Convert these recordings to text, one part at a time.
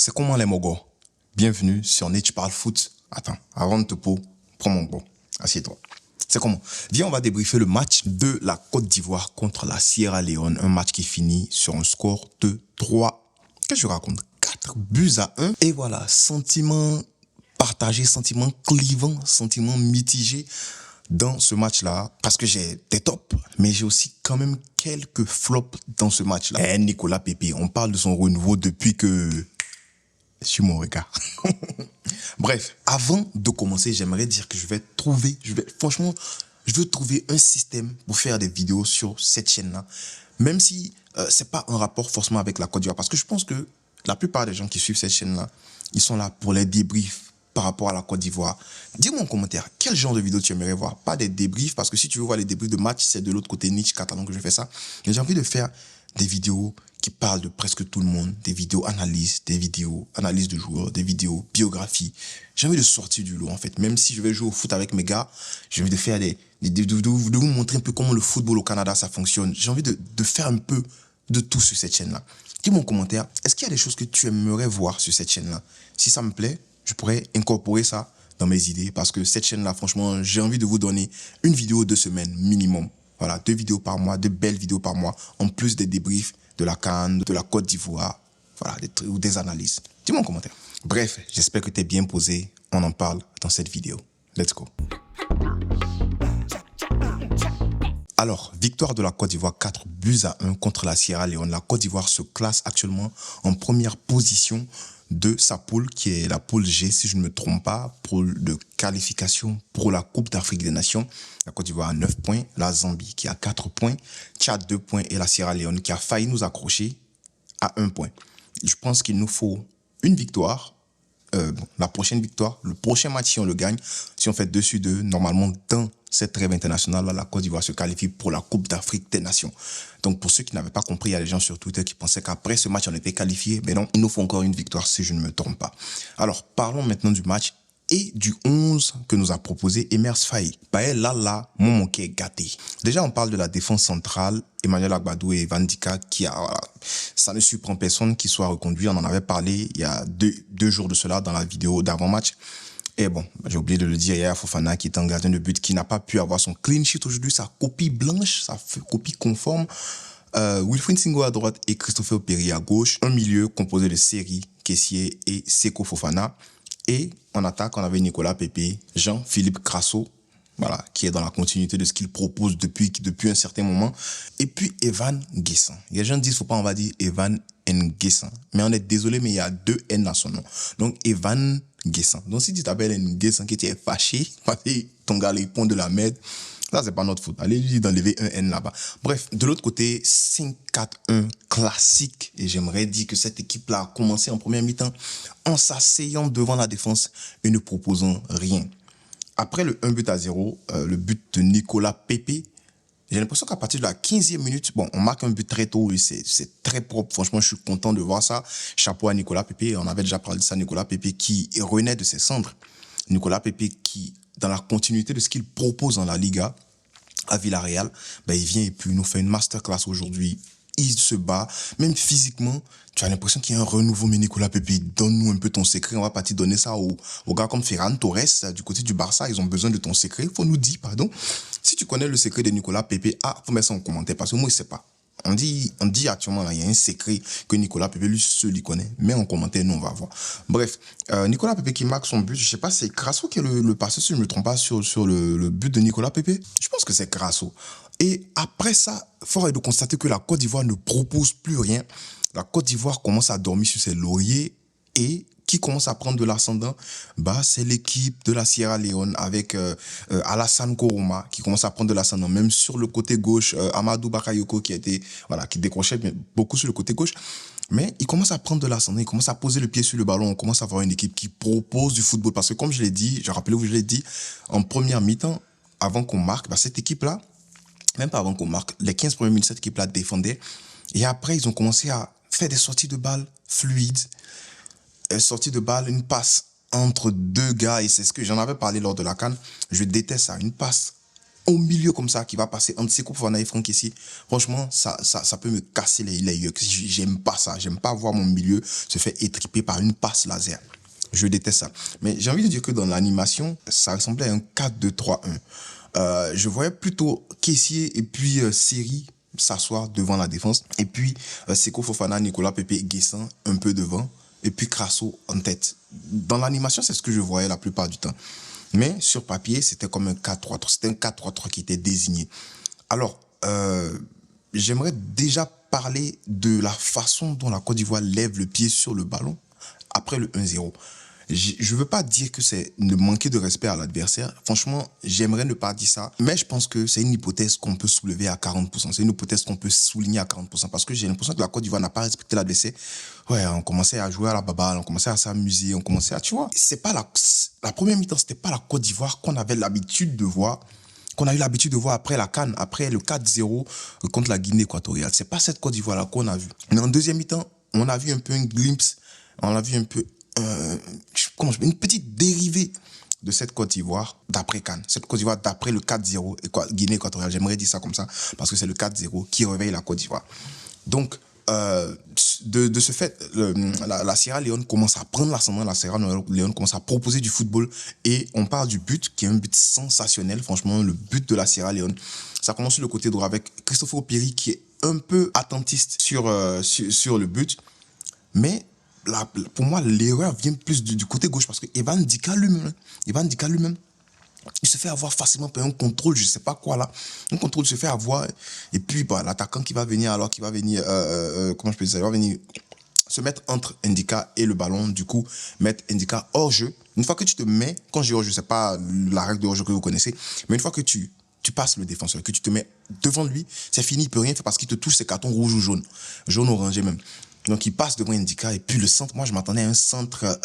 C'est comment les mogos? Bienvenue sur Nietzsche parle foot. Attends, avant de te prends mon bon. Assieds-toi. C'est comment? Viens, on va débriefer le match de la Côte d'Ivoire contre la Sierra Leone. Un match qui finit sur un score de 3. Qu'est-ce que je raconte? 4-1. Et voilà, sentiment partagé, sentiment clivant, sentiment mitigé dans ce match-là. Parce que j'ai des tops, mais j'ai aussi quand même quelques flops dans ce match-là. Et Nicolas Pepe, on parle de son renouveau depuis que... Sur mon regard. Bref, avant de commencer, j'aimerais dire que je veux trouver un système pour faire des vidéos sur cette chaîne-là. Même si c'est pas un rapport forcément avec la Côte d'Ivoire. Parce que je pense que la plupart des gens qui suivent cette chaîne-là, ils sont là pour les débriefs par rapport à la Côte d'Ivoire. Dis-moi en commentaire, quel genre de vidéo tu aimerais voir? Pas des débriefs, parce que si tu veux voir les débriefs de match, c'est de l'autre côté Nietzsche catalan que je fais ça. Mais j'ai envie de faire des vidéos qui parlent de presque tout le monde, des vidéos analyses, des vidéos analyses de joueurs, des vidéos biographies. J'ai envie de sortir du lot, en fait. Même si je vais jouer au foot avec mes gars, j'ai envie de faire de vous montrer un peu comment le football au Canada, ça fonctionne. J'ai envie de faire un peu de tout sur cette chaîne-là. Dis-moi en commentaire, est-ce qu'il y a des choses que tu aimerais voir sur cette chaîne-là? Si ça me plaît, je pourrais incorporer ça dans mes idées, parce que cette chaîne-là, franchement, j'ai envie de vous donner une vidéo 2 semaines minimum. Voilà, 2 vidéos par mois, 2 belles vidéos par mois, en plus des débriefs de la CAN, de la Côte d'Ivoire, voilà, ou des analyses. Dis-moi en commentaire. Bref, j'espère que tu es bien posé. On en parle dans cette vidéo. Let's go. Alors, victoire de la Côte d'Ivoire 4-1 contre la Sierra Leone. La Côte d'Ivoire se classe actuellement en première position de sa poule, qui est la poule G, si je ne me trompe pas, poule de qualification pour la Coupe d'Afrique des Nations. La Côte d'Ivoire a 9 points, la Zambie qui a 4 points, Tchad 2 points et la Sierra Leone qui a failli nous accrocher à 1 point. Je pense qu'il nous faut une victoire, la prochaine victoire, le prochain match si on le gagne, si on fait 2-2, normalement dans cette trêve internationale, la Côte d'Ivoire se qualifie pour la Coupe d'Afrique des Nations. Donc pour ceux qui n'avaient pas compris, il y a des gens sur Twitter qui pensaient qu'après ce match on était qualifié, mais non, il nous faut encore une victoire si je ne me trompe pas. Alors parlons maintenant du match et du 11 que nous a proposé Emers Faye. Là, mon manqué est gâté. Déjà, on parle de la défense centrale, Emmanuel Agbadou et Van Dika, ça ne surprend personne qu'ils soient reconduits. On en avait parlé il y a deux jours de cela dans la vidéo d'avant-match. Et bon, j'ai oublié de le dire, Yaya Fofana qui est un gardien de but qui n'a pas pu avoir son clean sheet aujourd'hui, sa copie blanche, sa copie conforme. Wilfried Singo à droite et Christopher Péry à gauche. Un milieu composé de Seri, Kessié et Seko Fofana. Et en attaque, on avait Nicolas Pepe, Jean-Philippe Crasso, voilà, qui est dans la continuité de ce qu'il propose depuis un certain moment. Et puis Evan Guessant. Les gens disent, faut pas, on va dire Evan Nguessan. Mais on est désolé, mais il y a 2 N à son nom. Donc Evan Nguessan. Donc si tu t'appelles Nguessan, que tu es fâché, parce que ton gars, il pond de la merde, ça, c'est pas notre faute. Allez lui dire d'enlever un N là-bas. Bref, de l'autre côté, 5-4-1 classique. Et j'aimerais dire que cette équipe-là a commencé en première mi-temps en s'asseyant devant la défense et ne proposant rien. Après le 1-0, le but de Nicolas Pepe, j'ai l'impression qu'à partir de la 15e minute, bon, on marque un but très tôt et c'est très propre. Franchement, je suis content de voir ça. Chapeau à Nicolas Pepe. On avait déjà parlé de ça, Nicolas Pepe qui renaît de ses cendres. Nicolas Pepe qui, dans la continuité de ce qu'il propose dans la Liga à Villarreal, ben il vient et puis il nous fait une masterclass aujourd'hui. Il se bat, même physiquement, tu as l'impression qu'il y a un renouveau. Mais Nicolas Pepe, donne-nous un peu ton secret. On va partir donner ça aux gars comme Ferran Torres, du côté du Barça. Ils ont besoin de ton secret. Il faut nous dire, pardon. Si tu connais le secret de Nicolas Pepe, faut mettre ça en commentaire parce que moi, je ne sais pas. On dit actuellement, là, il y a un secret que Nicolas Pepe, lui seul, il connaît. Mais en commentaire, nous, on va voir. Bref, Nicolas Pepe qui marque son but, je ne sais pas, c'est Crasso qui est le passeur, si je ne me trompe pas, sur le but de Nicolas Pepe. Je pense que c'est Crasso. Et après ça, fort est de constater que la Côte d'Ivoire ne propose plus rien. La Côte d'Ivoire commence à dormir sur ses lauriers et qui commence à prendre de l'ascendant, c'est l'équipe de la Sierra Leone avec Alassane Koroma qui commence à prendre de l'ascendant. Même sur le côté gauche, Amadou Bakayoko qui décrochait beaucoup sur le côté gauche. Mais il commence à prendre de l'ascendant, il commence à poser le pied sur le ballon. On commence à avoir une équipe qui propose du football. Parce que comme je l'ai dit, rappelez-vous, je l'ai dit, en première mi-temps, avant qu'on marque, cette équipe-là, même pas avant qu'on marque, les 15 premières minutes, cette équipe-là défendait. Et après, ils ont commencé à faire des sorties de balles fluides. Sortie de balle, une passe entre 2 gars. Et c'est ce que j'en avais parlé lors de la CAN. Je déteste ça. Une passe au milieu comme ça, qui va passer entre Seko Fofana et Franck Kessie, franchement, ça peut me casser les yeux. J'aime pas ça. J'aime pas voir mon milieu se faire étriper par une passe laser. Je déteste ça. Mais j'ai envie de dire que dans l'animation, ça ressemblait à un 4-2-3-1. Je voyais plutôt Kessié et puis Seri s'asseoir devant la défense. Et puis Seko Fofana, Nicolas Pepe et Guessant un peu devant. Et puis Crasso en tête. Dans l'animation, c'est ce que je voyais la plupart du temps. Mais sur papier, c'était comme un 4-3-3. C'était un 4-3-3 qui était désigné. Alors, j'aimerais déjà parler de la façon dont la Côte d'Ivoire lève le pied sur le ballon après le 1-0. Je ne veux pas dire que c'est ne manquer de respect à l'adversaire. Franchement, j'aimerais ne pas dire ça. Mais je pense que c'est une hypothèse qu'on peut soulever à 40%. C'est une hypothèse qu'on peut souligner à 40%. Parce que j'ai l'impression que la Côte d'Ivoire n'a pas respecté l'adversaire. Ouais, on commençait à jouer à la baballe, on commençait à s'amuser, on commençait à... Tu vois, c'est pas la première mi-temps, c'était pas la Côte d'Ivoire qu'on avait l'habitude de voir, qu'on a eu l'habitude de voir après la CAN, après le 4-0 contre la Guinée équatoriale. C'est pas cette Côte d'Ivoire-là qu'on a vu. Mais en deuxième mi-temps, on a vu un peu un glimpse, on a vu un peu une petite dérivée de cette Côte d'Ivoire d'après CAN. Cette Côte d'Ivoire d'après le 4-0 Guinée équatoriale. J'aimerais dire ça comme ça parce que c'est le 4-0 qui réveille la Côte d'Ivoire. Donc, de ce fait, la Sierra Leone commence à prendre l'ascendant, la Sierra Leone commence à proposer du football et on parle du but qui est un but sensationnel, franchement, le but de la Sierra Leone. Ça commence sur le côté droit avec Christopher Péry qui est un peu attentiste sur le but, mais pour moi, l'erreur vient plus du côté gauche parce que Evan Dika lui-même, il se fait avoir facilement par un contrôle, je sais pas quoi là. Un contrôle se fait avoir. Et puis, bah, l'attaquant qui va venir, comment je peux dire ça, il va venir se mettre entre Ndika et le ballon, du coup, mettre Ndika hors jeu. Une fois que tu te mets, quand je dis hors jeu, c'est pas la règle de hors jeu que vous connaissez, mais une fois que tu passes le défenseur, que tu te mets devant lui, c'est fini, il peut rien faire parce qu'il te touche, c'est carton rouge ou jaune. Jaune orangé même. Donc, il passe devant Ndika et puis le centre, moi, je m'attendais à un centre,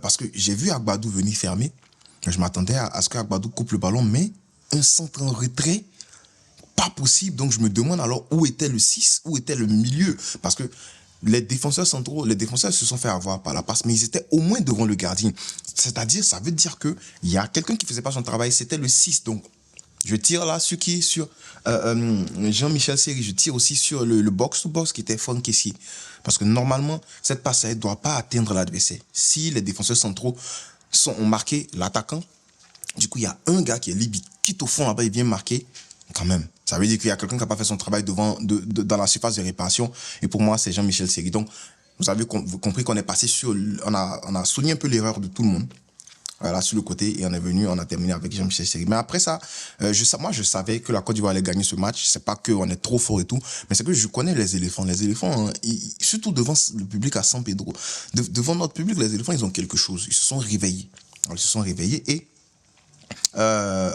parce que j'ai vu Agbadou venir fermer. Je m'attendais à ce que Agbadou coupe le ballon, mais un centre en retrait, pas possible. Donc, je me demande alors où était le 6, où était le milieu. Parce que les défenseurs centraux, les défenseurs se sont fait avoir par la passe, mais ils étaient au moins devant le gardien. C'est-à-dire, ça veut dire qu'il y a quelqu'un qui ne faisait pas son travail, c'était le 6. Donc, je tire là sur qui? Sur Jean-Michel Seri. Je tire aussi sur le box-to-box qui était Franck Kessie. Parce que normalement, cette passe ne doit pas atteindre l'adversaire. Si les défenseurs centraux ont marqué l'attaquant, du coup, il y a un gars qui est libre, il quitte au fond là-bas, il vient marquer quand même. Ça veut dire qu'il y a quelqu'un qui n'a pas fait son travail dans la surface de réparation. Et pour moi, c'est Jean-Michel Seri. Donc, vous avez compris qu'on est passé sur... On a souligné un peu l'erreur de tout le monde. Voilà, sur le côté, et on a terminé avec Jean-Michel Seri. Mais après ça, moi, je savais que la Côte d'Ivoire allait gagner ce match. C'est pas qu'on est trop fort et tout, mais c'est que je connais les éléphants. Les éléphants, hein, surtout devant le public à San Pedro, devant notre public, les éléphants, ils ont quelque chose. Ils se sont réveillés. Alors, ils se sont réveillés et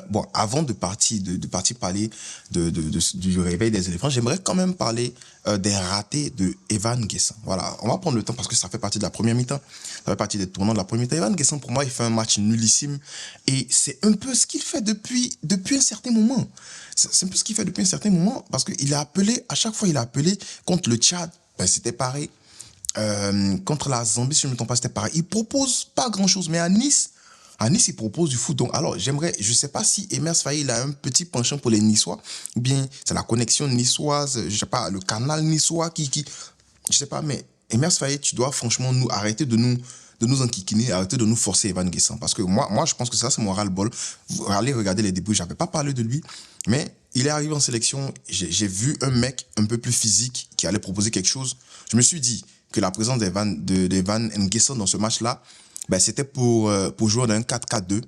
bon, avant de partir parler du réveil des éléphants, j'aimerais quand même parler des ratés de Evan Guessant. Voilà, on va prendre le temps parce que ça fait partie de la première mi-temps. Ça fait partie des tournants de la première mi-temps. Evan Guessant, pour moi, il fait un match nullissime et c'est un peu ce qu'il fait depuis un certain moment. C'est un peu ce qu'il fait depuis un certain moment parce qu'il a appelé, à chaque fois, il a appelé contre le Tchad, ben, c'était pareil. Contre la Zambie, si je ne me trompe pas, c'était pareil. Il propose pas grand-chose, mais à Nice, il propose du foot. Donc, alors, je ne sais pas si Emers Faye, il a un petit penchant pour les Niçois. Ou bien, c'est la connexion niçoise, je ne sais pas, le canal niçois qui, je ne sais pas, mais Emers Faye, tu dois franchement arrêter de nous enquiquiner, arrêter de nous forcer Evan Guessant. Parce que moi, je pense que ça, c'est mon ras-le-bol. Allez regarder les débuts, je n'avais pas parlé de lui, mais il est arrivé en sélection, j'ai vu un mec un peu plus physique qui allait proposer quelque chose. Je me suis dit que la présence d'Evan Guessant dans ce match-là, ben, c'était pour jouer dans un 4-4-2,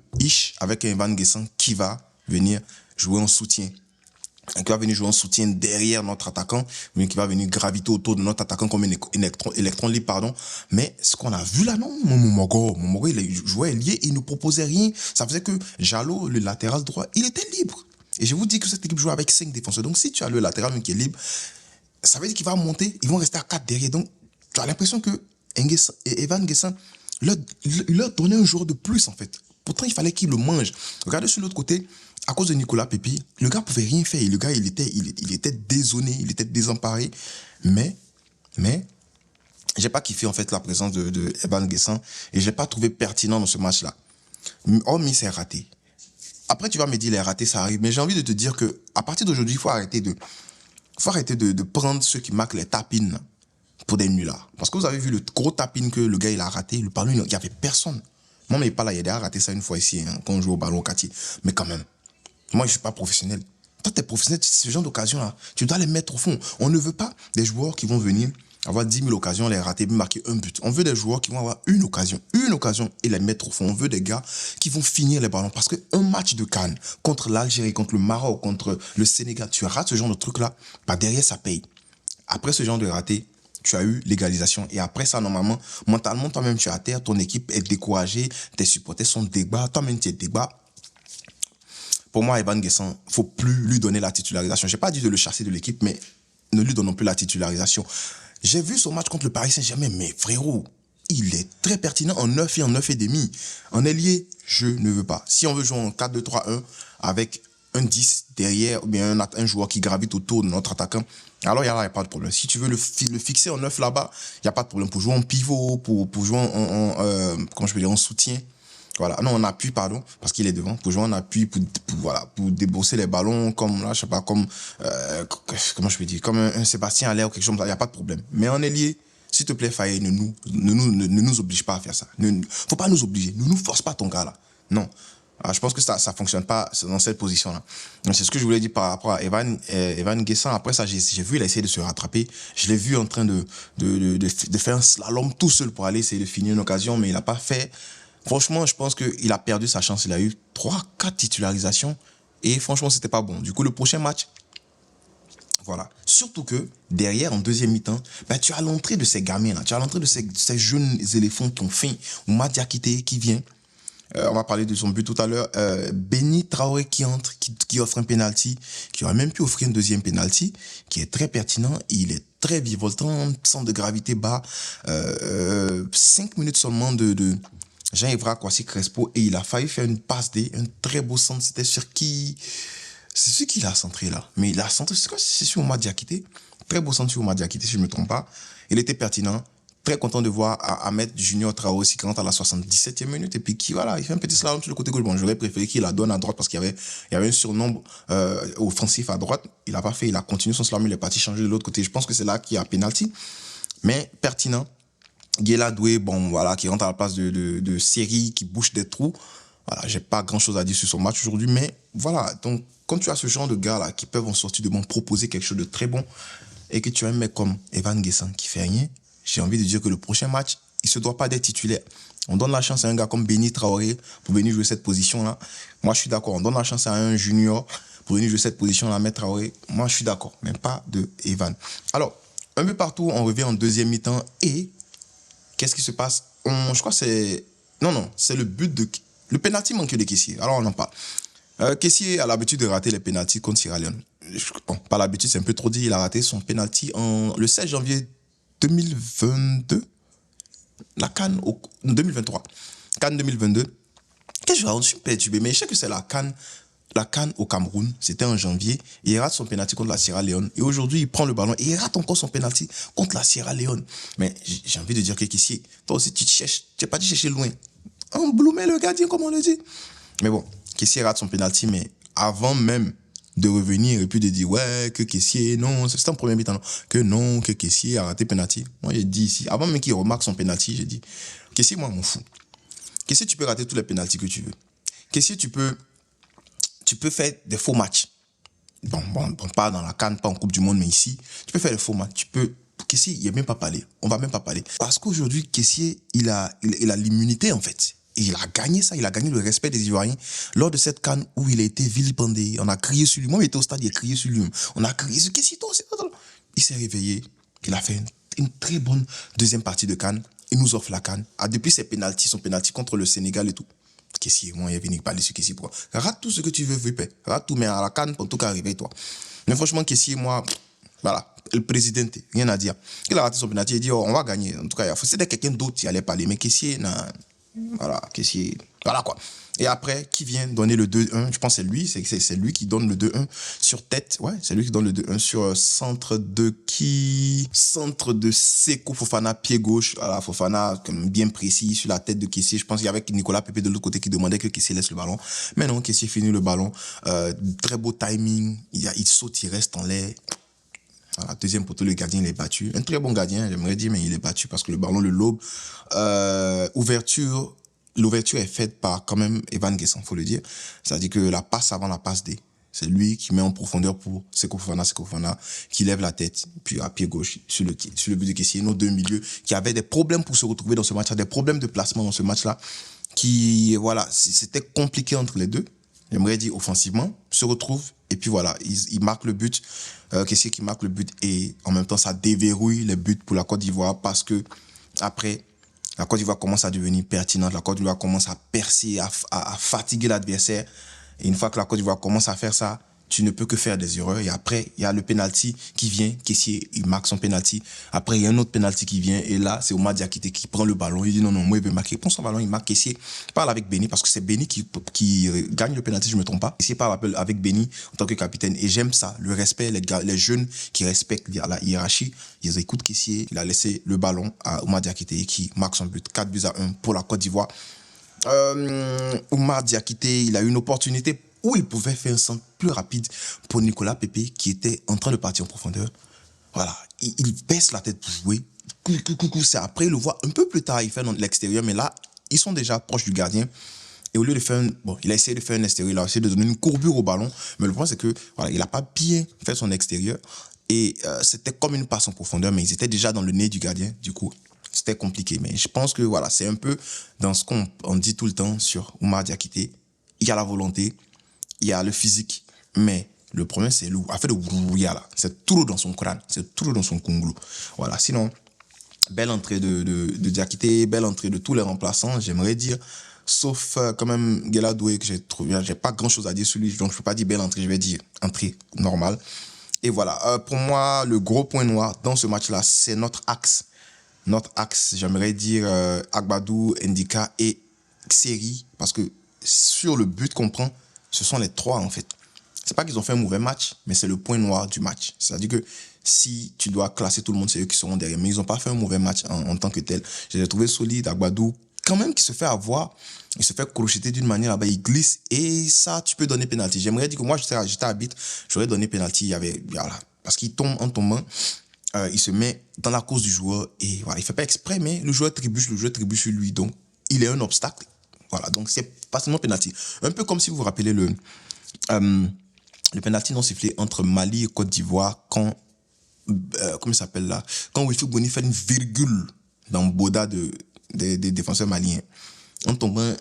avec un Evan Guessant qui va venir jouer en soutien. Qui va venir jouer en soutien derrière notre attaquant, qui va venir graviter autour de notre attaquant comme un électron libre, pardon. Mais ce qu'on a vu là, non, Momogo, il jouait lié, il ne proposait rien. Ça faisait que Jallo, le latéral droit, il était libre. Et je vous dis que cette équipe joue avec 5 défenseurs. Donc, si tu as le latéral qui est libre, ça veut dire qu'il va monter, ils vont rester à 4 derrière. Donc, tu as l'impression que Evan Guessant, il leur donnait un joueur de plus, en fait. Pourtant, il fallait qu'il le mange. Regardez sur l'autre côté, à cause de Nicolas Pepe, le gars pouvait rien faire. Le gars, il était désonné, il était désemparé. Mais, j'ai pas kiffé, en fait, la présence de Evan Guessant et j'ai pas trouvé pertinent dans ce match-là. Hormis ses ratés. Après, tu vas me dire, les ratés, ça arrive. Mais j'ai envie de te dire que à partir d'aujourd'hui, il faut arrêter de prendre ceux qui marquent les tapines pour des nullards. Parce que vous avez vu le gros tapine que le gars, il a raté. Le ballon, il n'y avait personne. Moi, mais pas là, il a déjà raté ça une fois ici, hein, quand on joue au ballon au quartier. Mais quand même, moi, je ne suis pas professionnel. Toi, tu es professionnel, ce genre d'occasion-là, tu dois les mettre au fond. On ne veut pas des joueurs qui vont venir avoir 10 000 occasions, les rater, puis marquer un but. On veut des joueurs qui vont avoir une occasion et les mettre au fond. On veut des gars qui vont finir les ballons. Parce qu'un match de CAN contre l'Algérie, contre le Maroc, contre le Sénégal, tu rates ce genre de truc-là, bah derrière, ça paye. Après ce genre de raté, tu as eu l'égalisation. Et après ça, normalement, mentalement, toi-même, tu es à terre, ton équipe est découragée, tes supporters sont débat, toi-même, tu es débat. Pour moi, Evan Guessant, il ne faut plus lui donner la titularisation. Je n'ai pas dit de le chasser de l'équipe, mais ne lui donnons plus la titularisation. J'ai vu son match contre le Paris Saint-Germain, mais frérot, il est très pertinent en 9 et en 9 et demi. En ailier, je ne veux pas. Si on veut jouer en 4-2-3-1 avec un 10 derrière, ou bien un joueur qui gravite autour de notre attaquant, alors il n'y a pas de problème. Si tu veux le fixer en 9 là-bas, il n'y a pas de problème. Pour jouer en pivot, pour jouer comment je peux dire, en soutien. Voilà, non, en appui, pardon, parce qu'il est devant, pour jouer en appui, pour débourser les ballons, comme là, je sais pas, comme, comment je peux dire, comme un Sébastien Haller ou quelque chose comme ça, il n'y a pas de problème. Mais en ailier, s'il te plaît, Faye, ne nous oblige pas à faire ça. Faut pas nous obliger, ne nous force pas ton gars là. Non. Alors, je pense que ça fonctionne pas dans cette position-là. Donc, c'est ce que je voulais dire par rapport à Evan Guessant. Après ça, j'ai vu, il a essayé de se rattraper. Je l'ai vu en train de faire un slalom tout seul pour aller essayer de finir une occasion, mais il n'a pas fait. Franchement, je pense qu'il a perdu sa chance. Il a eu 3-4 titularisations et franchement, c'était pas bon. Du coup, le prochain match, voilà. Surtout que derrière, en deuxième mi-temps, ben, tu as l'entrée de ces gamins là. Tu as l'entrée de ces jeunes éléphants qui ont faim. Ou Madia Kité qui vient. On va parler de son but tout à l'heure. Béni Traoré qui entre, qui offre un penalty, qui aurait même pu offrir un deuxième penalty, qui est très pertinent. Il est très virevoltant, centre de gravité bas. 5 minutes seulement de Jean-Evra Kwasi Crespo, et il a failli faire une passe D, un très beau centre. C'était sur qui? C'est celui qui l'a centré là. Mais il a centré, c'est sur Oumar Diakité. Très beau centre sur Oumar Diakité, si je ne me trompe pas. Il était pertinent. Très content de voir Ahmed Junior Traoré aussi qui rentre à la 77e minute. Et puis qui, voilà, il fait un petit slalom sur le côté gauche. Bon, j'aurais préféré qu'il la donne à droite parce qu'il y avait un surnombre offensif à droite. Il n'a pas fait, il a continué son slalom, il est parti changer de l'autre côté. Je pense que c'est là qu'il y a penalty. Mais pertinent. Guéla Doué, bon, voilà, qui rentre à la place de Série, qui bouche des trous. Voilà, j'ai pas grand chose à dire sur son match aujourd'hui, mais voilà. Donc, quand tu as ce genre de gars-là qui peuvent en sortir de bon, proposer quelque chose de très bon, et que tu as un mec comme Evan Guessant qui fait rien, j'ai envie de dire que le prochain match, il se doit pas d'être titulaire. On donne la chance à un gars comme Béni Traoré pour venir jouer cette position-là. Moi, je suis d'accord. On donne la chance à un junior pour venir jouer cette position-là, mettre Traoré. Moi, je suis d'accord, mais pas de Evan. Alors, un peu partout, on revient en deuxième mi-temps et qu'est-ce qui se passe? Je crois que c'est... Non, c'est le but de... Le pénalty manqué de Kessié. Alors, on en parle. Kessié a l'habitude de rater les pénaltys contre Sierra Leone. Bon, pas l'habitude, c'est un peu trop dit. Il a raté son pénalty le 16 janvier 2022. La CAN 2023. CAN 2022. Qu'est-ce que je raconte? Je suis perturbé, mais je sais que c'est la CAN au Cameroun, c'était en janvier, il rate son penalty contre la Sierra Leone. Et aujourd'hui, il prend le ballon et il rate encore son penalty contre la Sierra Leone. Mais j'ai envie de dire que Kessié, toi aussi, tu n'es pas dit chercher loin. Embloumer le gardien, comme on le dit. Mais bon, Kessié rate son penalty, mais avant même de revenir et puis de dire, ouais, que Kessié, non, c'était en premier mi-temps, que Kessié a raté penalty. Moi, j'ai dit ici, avant même qu'il remarque son penalty, j'ai dit, Kessié, moi, m'en fous. Kessié, tu peux rater tous les penaltys que tu veux. Kessié, tu peux faire des faux matchs. Bon, pas dans la CAN, pas en Coupe du Monde, mais ici, tu peux faire des faux matchs. Kessié, il n'y a même pas parlé. On va même pas parler. Parce qu'aujourd'hui, Kessié, il a l'immunité, en fait. Et il a gagné ça, il a gagné le respect des Ivoiriens lors de cette CAN où il a été vilipendé. On a crié sur lui. Moi, il était au stade, il a crié sur lui. On a crié sur Kessié. Il s'est réveillé. Il a fait une très bonne deuxième partie de CAN. Il nous offre la CAN. Depuis ses pénaltys, son pénalty contre le Sénégal et tout. Kessié, moi, il est venu parler sur Kessié. Rate tout ce que tu veux, Vipé. Rate tout, mais à la CAN, en tout cas, réveille-toi. Mais franchement, Kessié, moi, voilà, le président, rien à dire. Il a raté son pénalty, il dit, oh, on va gagner. En tout cas, c'était quelqu'un d'autre qui allait parler. Mais Kessié, voilà, Kessié, Voilà quoi. Et après, qui vient donner le 2-1? Je pense que c'est lui, c'est lui qui donne le 2-1 sur tête. Ouais, c'est lui qui donne le 2-1 sur centre de qui? Centre de Seko Fofana, pied gauche. Voilà, Fofana, comme bien précis, sur la tête de Kessié. Je pense qu'il y avait Nicolas Pepe de l'autre côté qui demandait que Kessié laisse le ballon. Mais non, Kessié finit le ballon. Très beau timing. Il saute, il reste en l'air. Voilà, deuxième poteau, le gardien, il est battu. Un très bon gardien, j'aimerais dire, mais il est battu parce que le ballon le lobe. L'ouverture est faite par quand même Evan Guessant, faut le dire. C'est-à-dire que la passe avant la passe D, c'est lui qui met en profondeur pour Seko Fofana, qui lève la tête, puis à pied gauche, sur le but de Kessié. Nos deux milieux qui avaient des problèmes pour se retrouver dans ce match-là, des problèmes de placement dans ce match-là, qui, voilà, c'était compliqué entre les deux. J'aimerais dire offensivement, se retrouvent, et puis voilà, ils marquent le but. Kessié qui marque le but, et en même temps, ça déverrouille les buts pour la Côte d'Ivoire, parce que après, la Côte d'Ivoire commence à devenir pertinente. La Côte d'Ivoire commence à percer, à fatiguer l'adversaire. Et une fois que la Côte d'Ivoire commence à faire ça, tu ne peux que faire des erreurs. Et après, il y a le penalty qui vient. Kessié, il marque son penalty. Après, il y a un autre penalty qui vient. Et là, c'est Oumar Diakité qui prend le ballon. Il dit non, moi, il veut marquer. Il prend son ballon, il marque. Kessié parle avec Béni parce que c'est Béni qui gagne le penalty, je ne me trompe pas. Kessié parle avec Béni en tant que capitaine. Et j'aime ça, le respect, les jeunes qui respectent la hiérarchie. Ils écoutent Kessié. Il a laissé le ballon à Oumar Diakité qui marque son but. 4-1 pour la Côte d'Ivoire. Oumar Diakité, il a eu une opportunité où il pouvait faire un centre plus rapide pour Nicolas Pepe qui était en train de partir en profondeur. Voilà, il baisse la tête pour jouer. C'est après, il le voit un peu plus tard, il fait dans l'extérieur, mais là, ils sont déjà proches du gardien. Et au lieu de faire il a essayé de faire un extérieur, il a essayé de donner une courbure au ballon, mais le problème c'est que voilà, il n'a pas bien fait son extérieur et c'était comme une passe en profondeur, mais ils étaient déjà dans le nez du gardien, du coup. C'était compliqué, mais je pense que voilà, c'est un peu dans ce qu'on dit tout le temps sur Oumar Diakité. Il y a la volonté, il y a le physique, mais le problème, c'est l'affaire de Wourouya, là. C'est tout dans son crâne, c'est tout dans son kunglou. Voilà, sinon, belle entrée de Diakité, belle entrée de tous les remplaçants, j'aimerais dire, sauf quand même Guelladoué, que j'ai trouvé, j'ai pas grand chose à dire sur lui, donc je peux pas dire belle entrée, je vais dire entrée normale. Et voilà, pour moi, le gros point noir dans ce match-là, c'est notre axe. Notre axe, j'aimerais dire Agbadou, Ndika et Xeri, parce que sur le but qu'on prend, ce sont les trois en fait. C'est pas qu'ils ont fait un mauvais match, mais c'est le point noir du match. C'est-à-dire que si tu dois classer tout le monde, c'est eux qui seront derrière. Mais ils n'ont pas fait un mauvais match en tant que tel. Je l'ai trouvé solide, Agbadou, quand même, qui se fait avoir, il se fait crocheter d'une manière là-bas, il glisse, et ça, tu peux donner pénalty. J'aimerais dire que moi, j'étais à arbitre, j'aurais donné pénalty, il y avait, voilà, parce qu'il tombe en tombant, il se met dans la course du joueur, et voilà, il fait pas exprès, mais le joueur trébuche sur lui, donc il est un obstacle. Voilà, donc c'est facilement pénalty. Un peu comme si vous vous rappelez le pénalty non sifflé entre Mali et Côte d'Ivoire quand, comment il s'appelle là, quand Wilfried Bony fait une virgule dans Boda des défenseurs maliens. En tombant,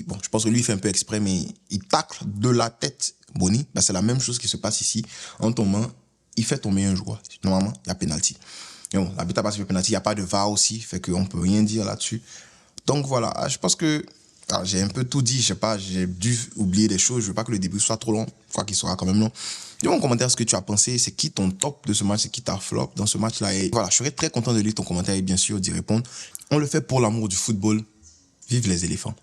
bon, je pense que lui il fait un peu exprès, mais il tacle de la tête Bony. Ben, c'est la même chose qui se passe ici. En tombant, il fait tomber un joueur. Normalement, il y a pénalty. Mais bon, l'arbitre a pas fait pénalty, il n'y a pas de VAR aussi, fait qu'on peut rien dire là-dessus. Donc voilà, je pense que j'ai un peu tout dit, je sais pas, j'ai dû oublier des choses, je veux pas que le début soit trop long, je crois qu'il sera quand même long. Dis-moi en commentaire ce que tu as pensé, c'est qui ton top de ce match, c'est qui ta flop dans ce match-là. Et voilà, je serais très content de lire ton commentaire et bien sûr d'y répondre. On le fait pour l'amour du football. Vive les éléphants.